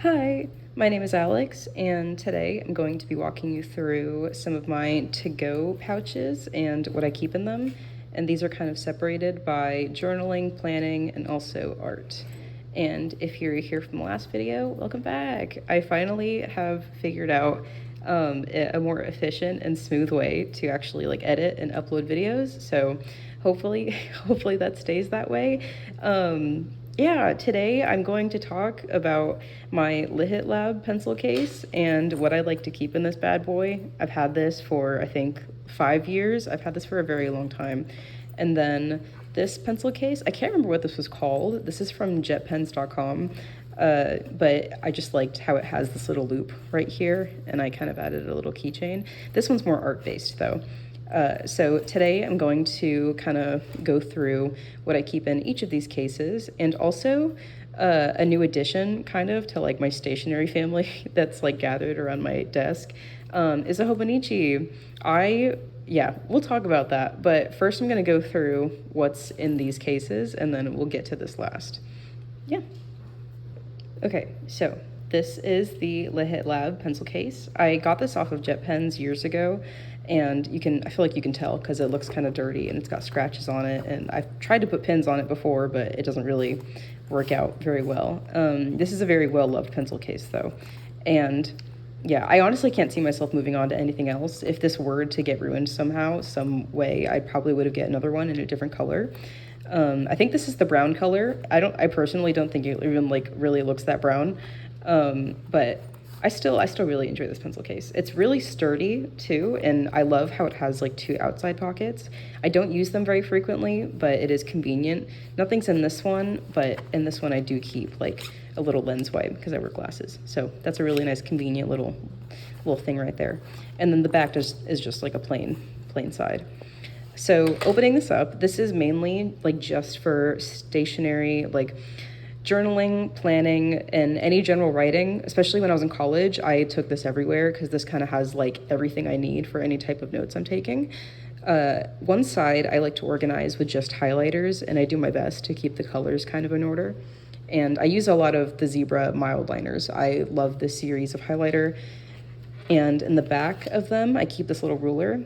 Hi, my name is Alex, and today I'm going to be walking you through some of my to-go pouches and what I keep in them. And these are kind of separated by journaling, planning, and also art. And if you're here from the last video, welcome back. I finally have figured out a more efficient and smooth way to actually like edit and upload videos. So hopefully, hopefully that stays that way. Yeah, today I'm going to talk about my Lit Lab pencil case and what I like to keep in this bad boy. I've had this for, I think, 5 years. I've had this for a very long time. And then this pencil case, I can't remember what this was called. This is from jetpens.com. But I just liked how it has this little loop right here, and I kind of added a little keychain. This one's more art-based, though. So today I'm going to kind of go through what I keep in each of these cases, and also a new addition kind of to like my stationery family that's like gathered around my desk is a Hobonichi. Yeah, we'll talk about that, but first I'm going to go through what's in these cases, and then we'll get to this last. Yeah. Okay, so this is the Lit Lab pencil case. I got this off of JetPens years ago, and I feel like you can tell because it looks kind of dirty and it's got scratches on it, and I've tried to put pins on it before, but it doesn't really work out very well. This is a very well-loved pencil case, though, and yeah, I honestly can't see myself moving on to anything else. If this were to get ruined somehow, some way, I probably would have get another one in a different color. I think this is the brown color. I personally don't think it even like really looks that brown. But I still really enjoy this pencil case. It's really sturdy too, and I love how it has like two outside pockets. I don't use them very frequently, but it is convenient. Nothing's in this one, but in this one I do keep like a little lens wipe because I wear glasses. So that's a really nice convenient little thing right there. And then the back is just like a plain side. So opening this up, this is mainly like just for stationery, like journaling, planning, and any general writing. Especially when I was in college, I took this everywhere because this kind of has like everything I need for any type of notes I'm taking. One side I like to organize with just highlighters, and I do my best to keep the colors kind of in order. And I use a lot of the Zebra mild liners. I love this series of highlighter. And in the back of them, I keep this little ruler.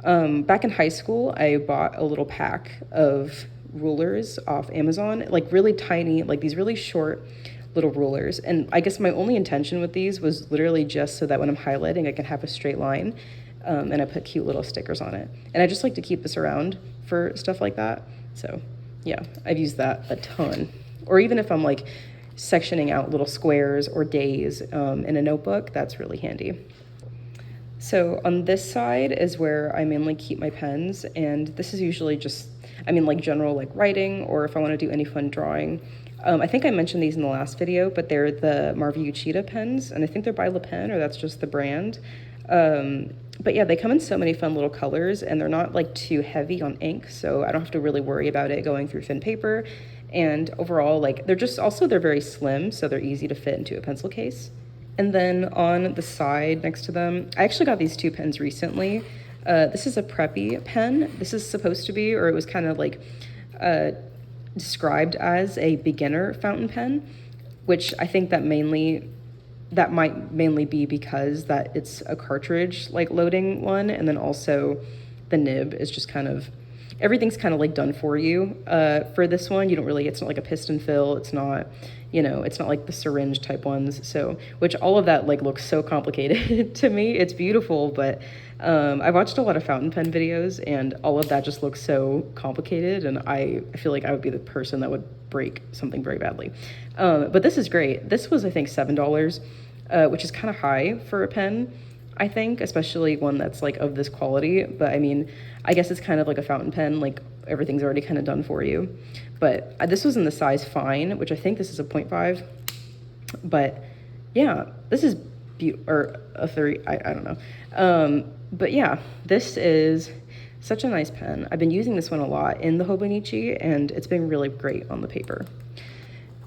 Back in high school, I bought a little pack of rulers off Amazon, like really tiny, like these really short little rulers. And I guess my only intention with these was literally just so that when I'm highlighting, I can have a straight line. And I put cute little stickers on it. And I just like to keep this around for stuff like that. So yeah, I've used that a ton. Or even if I'm like sectioning out little squares or days in a notebook, that's really handy. So on this side is where I mainly keep my pens, and this is usually just, like general like writing, or if I want to do any fun drawing. I think I mentioned these in the last video, but they're the Marview Cheetah pens, and I think they're by Le Pen, or that's just the brand. But yeah, they come in so many fun little colors, and they're not like too heavy on ink, so I don't have to really worry about it going through thin paper. And overall, like they're very slim, so they're easy to fit into a pencil case. And then on the side next to them, I actually got these two pens recently. This is a preppy pen. This is supposed to be, or it was kind of like described as a beginner fountain pen, which I think that might mainly be because that it's a cartridge like loading one, and then also the nib is just kind of, everything's kind of like done for you. For this one, it's not like a piston fill. It's not, it's not like the syringe type ones. So, which all of that like looks so complicated to me. It's beautiful, but I watched a lot of fountain pen videos, and all of that just looks so complicated. And I feel like I would be the person that would break something very badly. But this is great. This was, I think, $7, which is kind of high for a pen, I think, especially one that's like of this quality. But I guess it's kind of like a fountain pen, like everything's already kind of done for you. But this was in the size fine, which I think this is a 0.5. But yeah, this is or a 30, I don't know. But yeah, this is such a nice pen. I've been using this one a lot in the Hobonichi, and it's been really great on the paper.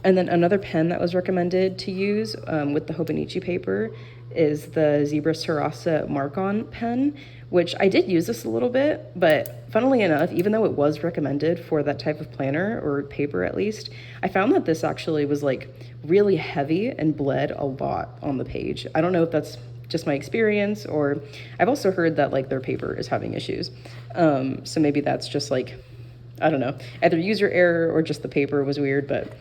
And then another pen that was recommended to use with the Hobonichi paper is the Zebra Sarasa Mark-On pen, which I did use this a little bit, but funnily enough, even though it was recommended for that type of planner, or paper at least, I found that this actually was like really heavy and bled a lot on the page. I don't know if that's just my experience, or I've also heard that like their paper is having issues. So maybe that's just like, I don't know, either user error or just the paper was weird. But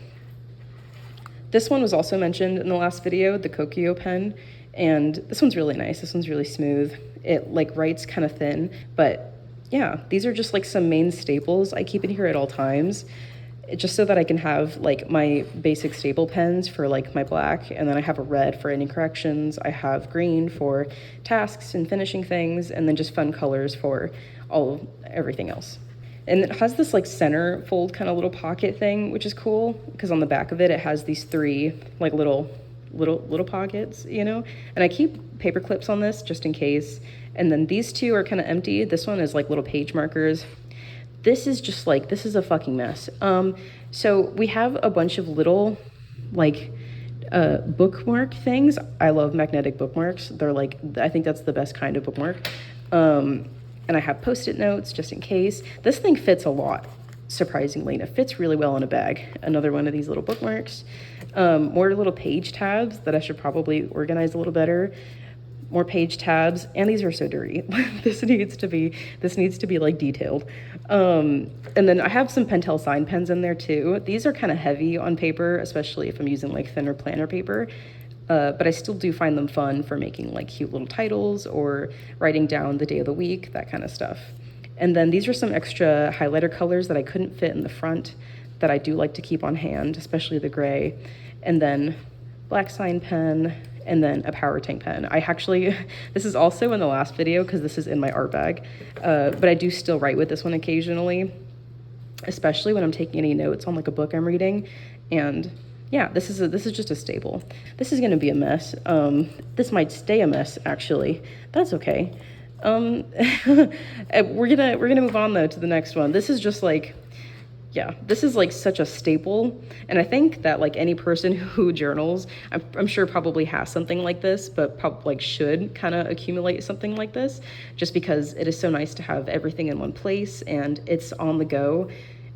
this one was also mentioned in the last video, the Kokio pen, and this one's really nice. This one's really smooth. It like writes kind of thin, but yeah, these are just like some main staples I keep in here at all times, just so that I can have like my basic staple pens for like my black, and then I have a red for any corrections. I have green for tasks and finishing things, and then just fun colors for everything else. And it has this like center fold kind of little pocket thing, which is cool because on the back of it, it has these three like little pockets, you know? And I keep paper clips on this just in case. And then these two are kind of empty. This one is like little page markers. This is just like, this is a fucking mess. So we have a bunch of little like bookmark things. I love magnetic bookmarks. They're like, I think that's the best kind of bookmark. And I have Post-it notes just in case. This thing fits a lot, surprisingly, and it fits really well in a bag. Another one of these little bookmarks. More little page tabs that I should probably organize a little better. More page tabs, and these are so dirty. This needs to be like detailed. And then I have some Pentel sign pens in there too. These are kind of heavy on paper, especially if I'm using like thinner planner paper. But I still do find them fun for making like cute little titles or writing down the day of the week, that kind of stuff. And then these are some extra highlighter colors that I couldn't fit in the front that I do like to keep on hand, especially the gray. And then black sign pen, and then a power tank pen. I actually, this is also in the last video because this is in my art bag, but I do still write with this one occasionally, especially when I'm taking any notes on like a book I'm reading. And yeah, this is just a staple. This is gonna be a mess. This might stay a mess, actually. That's okay. We're gonna move on though to the next one. This is just like, yeah, this is like such a staple. And I think that like any person who journals, I'm sure probably has something like this, but like should kind of accumulate something like this, just because it is so nice to have everything in one place and it's on the go.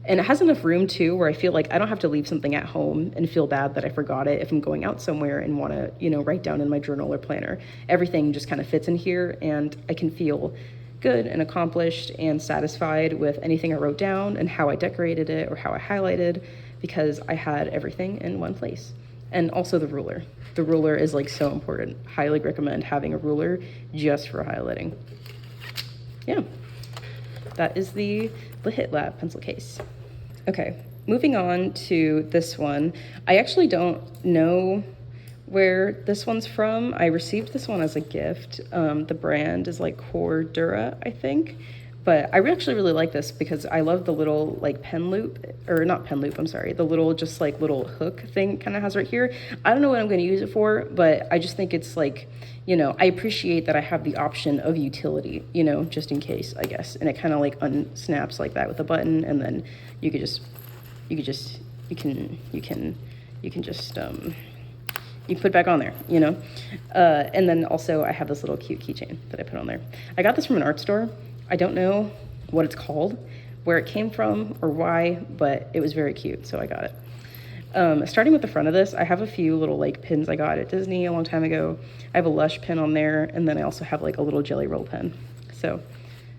And it has enough room too, where I feel like I don't have to leave something at home and feel bad that I forgot it if I'm going out somewhere and want to, you know, write down in my journal or planner. Everything just kind of fits in here, and I can feel good and accomplished and satisfied with anything I wrote down and how I decorated it or how I highlighted, because I had everything in one place. And also the ruler. The ruler is like so important. Highly recommend having a ruler just for highlighting. Yeah, that is the Hit Lab pencil case. Okay, moving on to this one. I actually don't know where this one's from. I received this one as a gift. The brand is like Cordura, I think. But I actually really like this because I love the little like pen loop, or not pen loop, I'm sorry, the little just like little hook thing kind of has right here. I don't know what I'm going to use it for, but I just think it's like, you know, I appreciate that I have the option of utility, you know, just in case, I guess. And it kind of like unsnaps like that with a button, and then you can put it back on there, you know? And then also I have this little cute keychain that I put on there. I got this from an art store. I don't know what it's called, where it came from, or why, but it was very cute, so I got it. Starting with the front of this, I have a few little like pins I got at Disney a long time ago. I have a Lush pin on there, and then I also have like a little Jelly Roll pen. So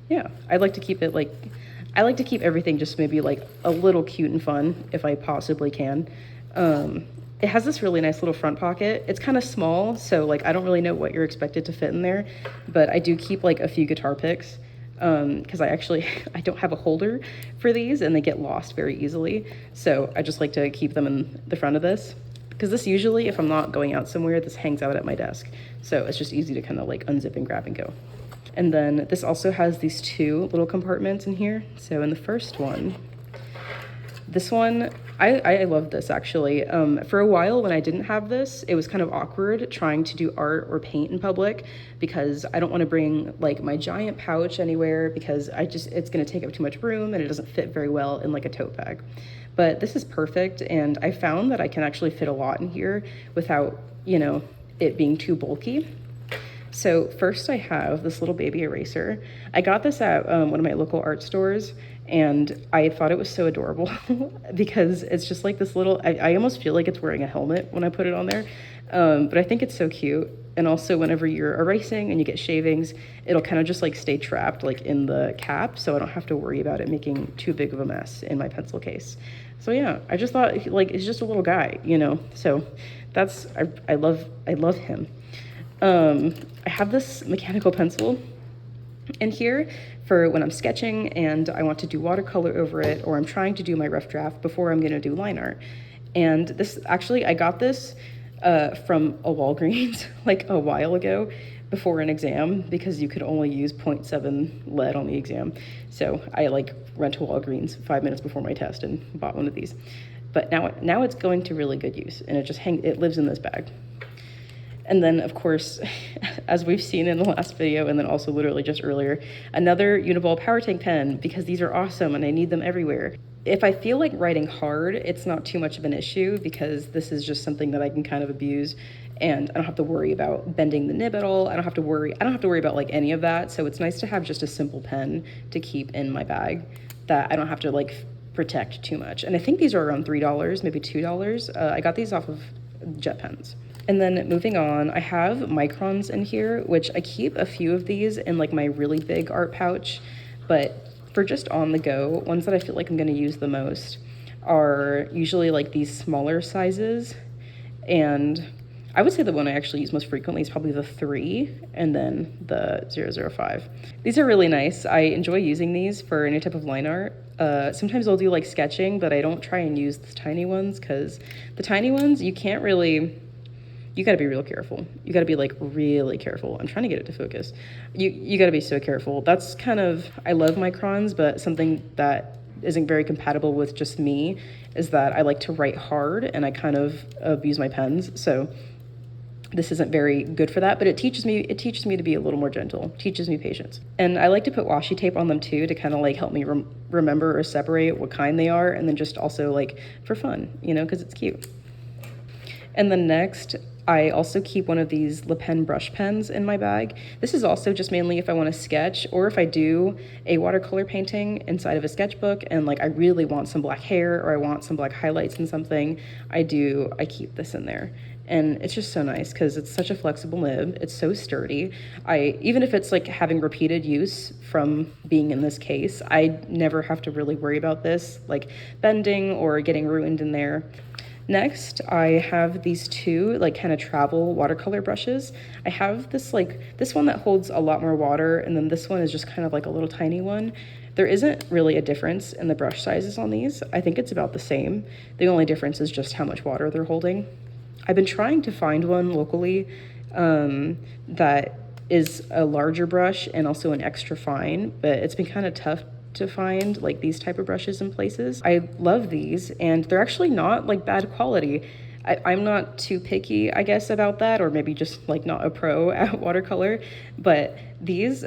yeah, I like to keep everything just maybe like a little cute and fun if I possibly can. It has this really nice little front pocket. It's kind of small, so like I don't really know what you're expected to fit in there, but I do keep like a few guitar picks, because I don't have a holder for these and they get lost very easily. So I just like to keep them in the front of this, because this usually, if I'm not going out somewhere, this hangs out at my desk. So it's just easy to kind of like unzip and grab and go. And then this also has these two little compartments in here. So in the first one, this one, I love this actually. For a while when I didn't have this, it was kind of awkward trying to do art or paint in public, because I don't want to bring like my giant pouch anywhere, because it's going to take up too much room and it doesn't fit very well in like a tote bag. But this is perfect, and I found that I can actually fit a lot in here without, you know, it being too bulky. So first I have this little baby eraser. I got this at one of my local art stores, and I thought it was so adorable because it's just like this little, I almost feel like it's wearing a helmet when I put it on there. But I think it's so cute. And also whenever you're erasing and you get shavings, it'll kind of just like stay trapped like in the cap, so I don't have to worry about it making too big of a mess in my pencil case. So yeah, I just thought like it's just a little guy, you know. So that's I love him. I have this mechanical pencil in here for when I'm sketching and I want to do watercolor over it, or I'm trying to do my rough draft before I'm going to do line art. And this actually, I got this from a Walgreens like a while ago before an exam, because you could only use 0.7 lead on the exam. So I like went to Walgreens 5 minutes before my test and bought one of these. But now it's going to really good use, and it lives in this bag. And then, of course, as we've seen in the last video, and then also literally just earlier, another Uniball Power Tank pen, because these are awesome and I need them everywhere. If I feel like writing hard, it's not too much of an issue, because this is just something that I can kind of abuse, and I don't have to worry about bending the nib at all. I don't have to worry about like any of that. So it's nice to have just a simple pen to keep in my bag that I don't have to like protect too much. And I think these are around $3, maybe $2. I got these off of Jet Pens. And then moving on, I have microns in here, which I keep a few of these in like my really big art pouch, but for just on the go, ones that I feel like I'm gonna use the most are usually like these smaller sizes. And I would say the one I actually use most frequently is probably the 3 and then the 005. These are really nice. I enjoy using these for any type of line art. Sometimes I'll do like sketching, but I don't try and use the tiny ones, because the tiny ones, you gotta be real careful. You gotta be like really careful. I'm trying to get it to focus. You gotta be so careful. That's kind of, I love microns, but something that isn't very compatible with just me is that I like to write hard and I kind of abuse my pens. So this isn't very good for that, but it teaches me to be a little more gentle, teaches me patience. And I like to put washi tape on them too, to kind of like help me remember or separate what kind they are, and then just also like for fun, you know, because it's cute. And then next, I also keep one of these Le Pen brush pens in my bag. This is also just mainly if I want to sketch, or if I do a watercolor painting inside of a sketchbook and like I really want some black hair, or I want some black highlights in something, I keep this in there. And it's just so nice because it's such a flexible nib. It's so sturdy. Even if it's like having repeated use from being in this case, I never have to really worry about this like bending or getting ruined in there. Next, I have these two like kind of travel watercolor brushes. I have this one that holds a lot more water, and then this one is just kind of like a little tiny one. There isn't really a difference in the brush sizes on these. I think it's about the same. The only difference is just how much water they're holding. I've been trying to find one locally that is a larger brush and also an extra fine, but it's been kind of tough to find like these type of brushes in places. I love these, and they're actually not like bad quality. I'm not too picky, I guess, about that, or maybe just like not a pro at watercolor, but these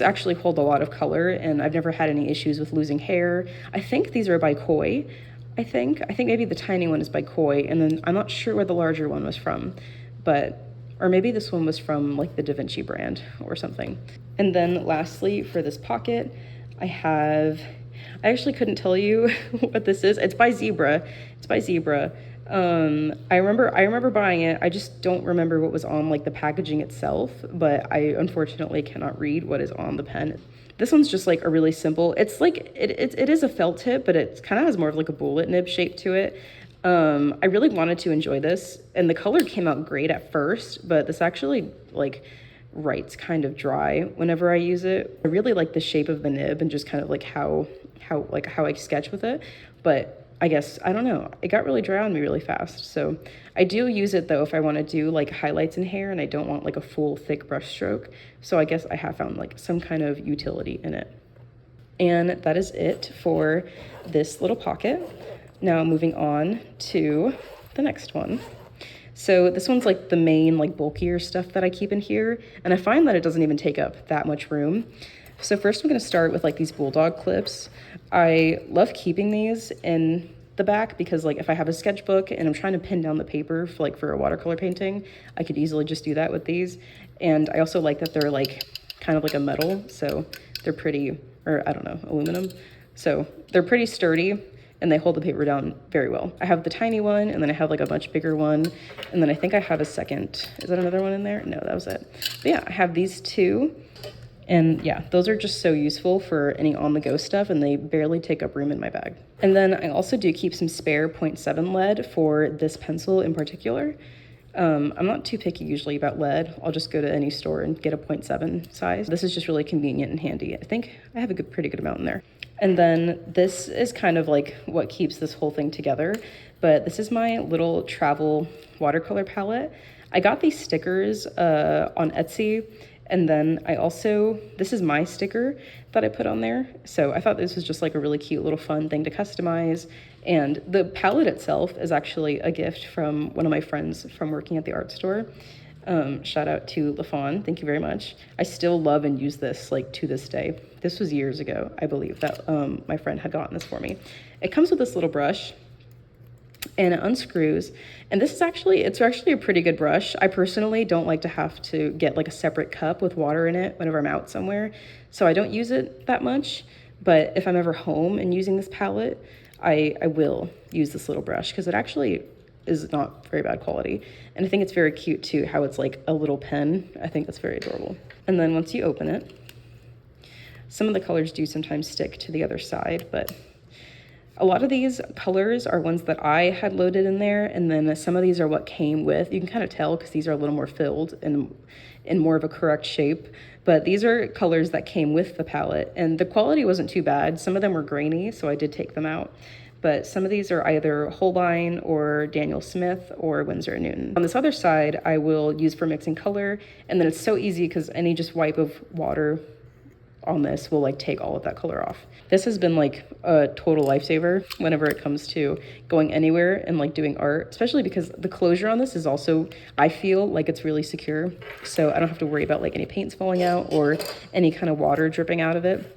actually hold a lot of color, and I've never had any issues with losing hair. I think these are by Koi. I think maybe the tiny one is by Koi, and then I'm not sure where the larger one was from, or maybe this one was from like the Da Vinci brand or something. And then lastly, for this pocket, I actually couldn't tell you what this is. It's by Zebra. I remember buying it. I just don't remember what was on like the packaging itself, but I unfortunately cannot read what is on the pen. This one's just like a really simple, it's like, it is a felt tip, but it kind of has more of like a bullet nib shape to it. I really wanted to enjoy this, and the color came out great at first, but this actually like writes kind of dry whenever I use it. I really like the shape of the nib and just kind of like how I sketch with it, but I guess, I don't know, it got really dry on me really fast. So I do use it though if I want to do like highlights in hair and I don't want like a full thick brush stroke. So I guess I have found like some kind of utility in it. And that is it for this little pocket. Now moving on to the next one. So this one's like the main like bulkier stuff that I keep in here, and I find that it doesn't even take up that much room. So first I'm going to start with like these bulldog clips. I love keeping these in the back, because like if I have a sketchbook and I'm trying to pin down the paper for, like for a watercolor painting, I could easily just do that with these. And I also like that they're like kind of like a metal, so they're pretty, or I don't know, aluminum. So they're pretty sturdy and they hold the paper down very well. I have the tiny one, and then I have like a much bigger one, and then I think I have a second. Is that another one in there? No, that was it. But yeah, I have these two. And yeah, those are just so useful for any on-the-go stuff, and they barely take up room in my bag. And then I also do keep some spare 0.7 lead for this pencil in particular. I'm not too picky usually about lead. I'll just go to any store and get a 0.7 size. This is just really convenient and handy. I think I have a pretty good amount in there. And then this is kind of like what keeps this whole thing together. But this is my little travel watercolor palette. I got these stickers on Etsy. And then I also, this is my sticker that I put on there. So I thought this was just like a really cute little fun thing to customize. And the palette itself is actually a gift from one of my friends from working at the art store. Shout out to LaFawn, thank you very much. I still love and use this like to this day. This was years ago, I believe, that my friend had gotten this for me. It comes with this little brush, and it unscrews, and this is actually, it's actually a pretty good brush. I personally don't like to have to get like a separate cup with water in it whenever I'm out somewhere, so I don't use it that much. But if I'm ever home and using this palette, I will use this little brush because it actually is not very bad quality. And I think it's very cute too, how it's like a little pen. I think that's very adorable. And then once you open it, some of the colors do sometimes stick to the other side, but a lot of these colors are ones that I had loaded in there, and then some of these are what came with. You can kind of tell because these are a little more filled and in more of a correct shape, but these are colors that came with the palette, and the quality wasn't too bad. Some of them were grainy, so I did take them out, but some of these are either Holbein or Daniel Smith or Winsor & Newton. On this other side, I will use for mixing color, and then it's so easy because any just wipe of water on this will like take all of that color off. This has been like a total lifesaver whenever it comes to going anywhere and like doing art, especially because the closure on this is also, I feel like it's really secure. So I don't have to worry about like any paints falling out or any kind of water dripping out of it.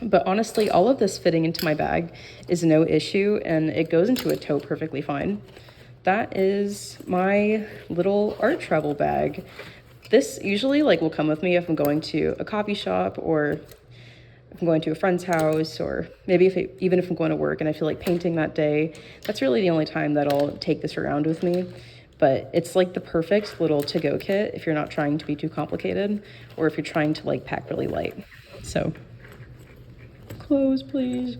But honestly, all of this fitting into my bag is no issue, and it goes into a tote perfectly fine. That is my little art travel bag. This usually like will come with me if I'm going to a coffee shop, or if I'm going to a friend's house, or maybe even if I'm going to work and I feel like painting that day. That's really the only time that I'll take this around with me. But it's like the perfect little to-go kit if you're not trying to be too complicated, or if you're trying to like pack really light. So, close please.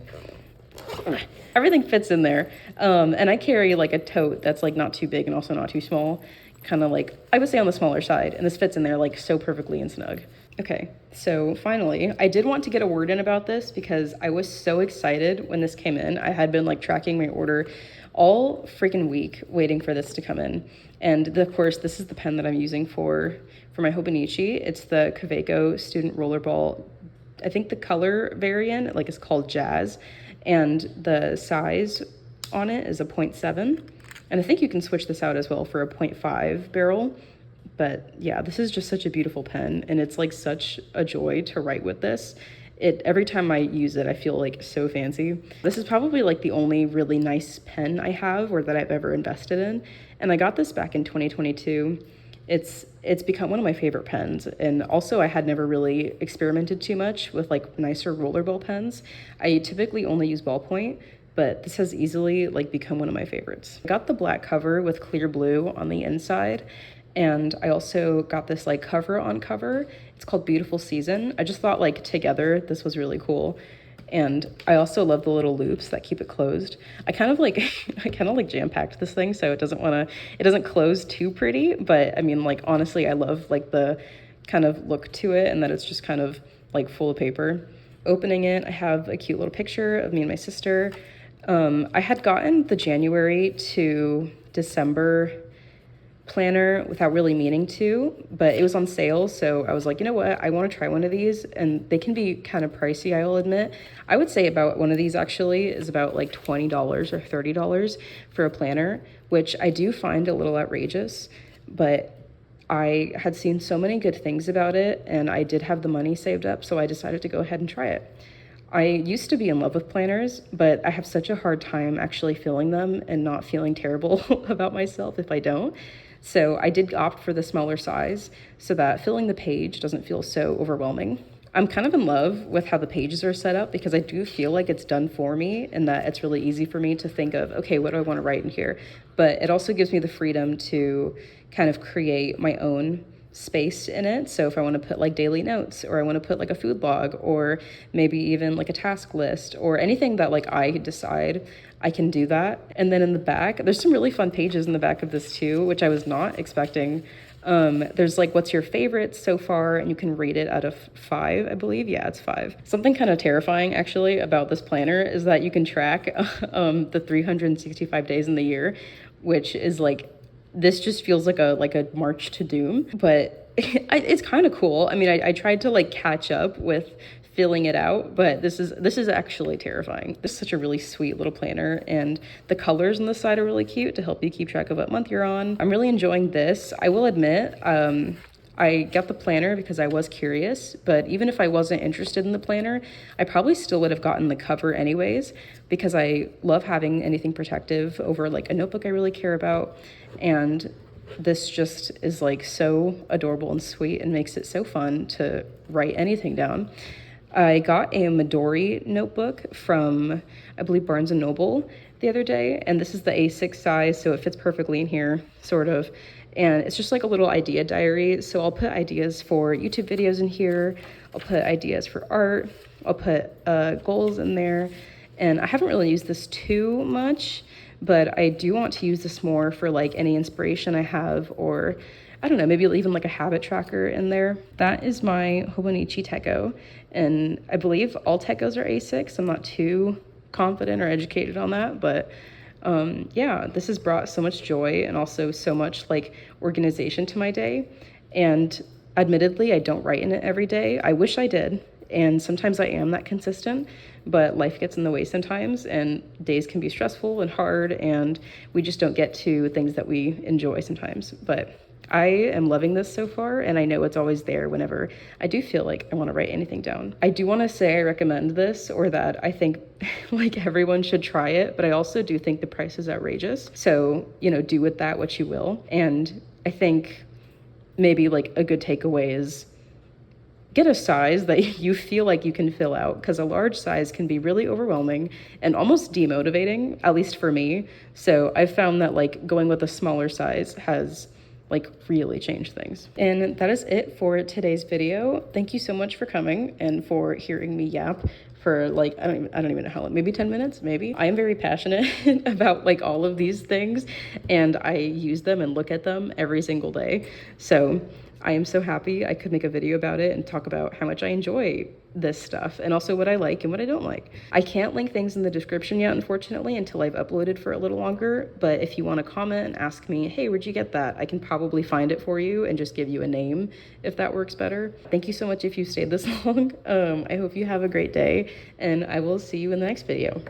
Everything fits in there. And I carry like a tote that's like not too big and also not too small. Kind of like, I would say on the smaller side, and this fits in there like so perfectly and snug. Okay, so finally, I did want to get a word in about this because I was so excited when this came in. I had been like tracking my order all freaking week waiting for this to come in. And of course, this is the pen that I'm using for my Hobonichi. It's the Kaweco Student Rollerball. I think the color variant like is called Jazz, and the size on it is a 0.7. And I think you can switch this out as well for a 0.5 barrel. But yeah, this is just such a beautiful pen, and it's like such a joy to write with this. Every time I use it, I feel like so fancy. This is probably like the only really nice pen I have or that I've ever invested in. And I got this back in 2022. It's become one of my favorite pens. And also I had never really experimented too much with like nicer rollerball pens. I typically only use ballpoint, but this has easily like become one of my favorites. I got the black cover with clear blue on the inside, and I also got this like cover on cover. It's called Beautiful Season. I just thought like together this was really cool. And I also love the little loops that keep it closed. I kind of like jam-packed this thing so it doesn't close too pretty, but I mean like honestly I love like the kind of look to it, and that it's just kind of like full of paper. Opening it, I have a cute little picture of me and my sister. I had gotten the January to December planner without really meaning to, but it was on sale, so I was like, you know what, I want to try one of these, and they can be kind of pricey, I will admit. I would say about one of these actually is about like $20 or $30 for a planner, which I do find a little outrageous, but I had seen so many good things about it, and I did have the money saved up, so I decided to go ahead and try it. I used to be in love with planners, but I have such a hard time actually filling them and not feeling terrible about myself if I don't. So I did opt for the smaller size so that filling the page doesn't feel so overwhelming. I'm kind of in love with how the pages are set up because I do feel like it's done for me and that it's really easy for me to think of, okay, what do I want to write in here? But it also gives me the freedom to kind of create my own space in it. So if I want to put like daily notes, or I want to put like a food log, or maybe even like a task list, or anything that like I decide, I can do that. And then in the back, there's some really fun pages in the back of this too, which I was not expecting. There's like, what's your favorite so far? And you can rate it out of 5, I believe. Yeah, it's 5. Something kind of terrifying actually about this planner is that you can track the 365 days in the year, which is like, this just feels like a march to doom, but it's kind of cool. I mean, I tried to like catch up with filling it out, but this is actually terrifying. This is such a really sweet little planner, and the colors on the side are really cute to help you keep track of what month you're on. I'm really enjoying this. I will admit, I got the planner because I was curious, but even if I wasn't interested in the planner, I probably still would have gotten the cover anyways, because I love having anything protective over like a notebook I really care about. And this just is like so adorable and sweet and makes it so fun to write anything down. I got a Midori notebook from, I believe, Barnes & Noble the other day, and this is the A6 size, so it fits perfectly in here, sort of. And it's just like a little idea diary, so I'll put ideas for YouTube videos in here, I'll put ideas for art, I'll put goals in there, and I haven't really used this too much, but I do want to use this more for like any inspiration I have, or I don't know, maybe even like a habit tracker in there. That is my Hobonichi techo, and I believe all techos are A6. I'm not too confident or educated on that, but yeah, this has brought so much joy and also so much like organization to my day. And admittedly, I don't write in it every day. I wish I did. And sometimes I am that consistent, but life gets in the way sometimes, and days can be stressful and hard, and we just don't get to things that we enjoy sometimes. But I am loving this so far, and I know it's always there whenever I do feel like I want to write anything down. I do want to say I recommend this, or that I think like everyone should try it, but I also do think the price is outrageous. So, you know, do with that what you will. And I think maybe like a good takeaway is get a size that you feel like you can fill out, because a large size can be really overwhelming and almost demotivating, at least for me. So I've found that like going with a smaller size has like really changed things. And that is it for today's video. Thank you so much for coming and for hearing me yap for like, I don't even know how long, maybe 10 minutes, maybe. I am very passionate about like all of these things, and I use them and look at them every single day. So I am so happy I could make a video about it and talk about how much I enjoy this stuff, and also what I like and what I don't like. I can't link things in the description yet, unfortunately, until I've uploaded for a little longer, but if you want to comment and ask me, hey, where'd you get that? I can probably find it for you and just give you a name if that works better. Thank you so much if you stayed this long. I hope you have a great day, and I will see you in the next video.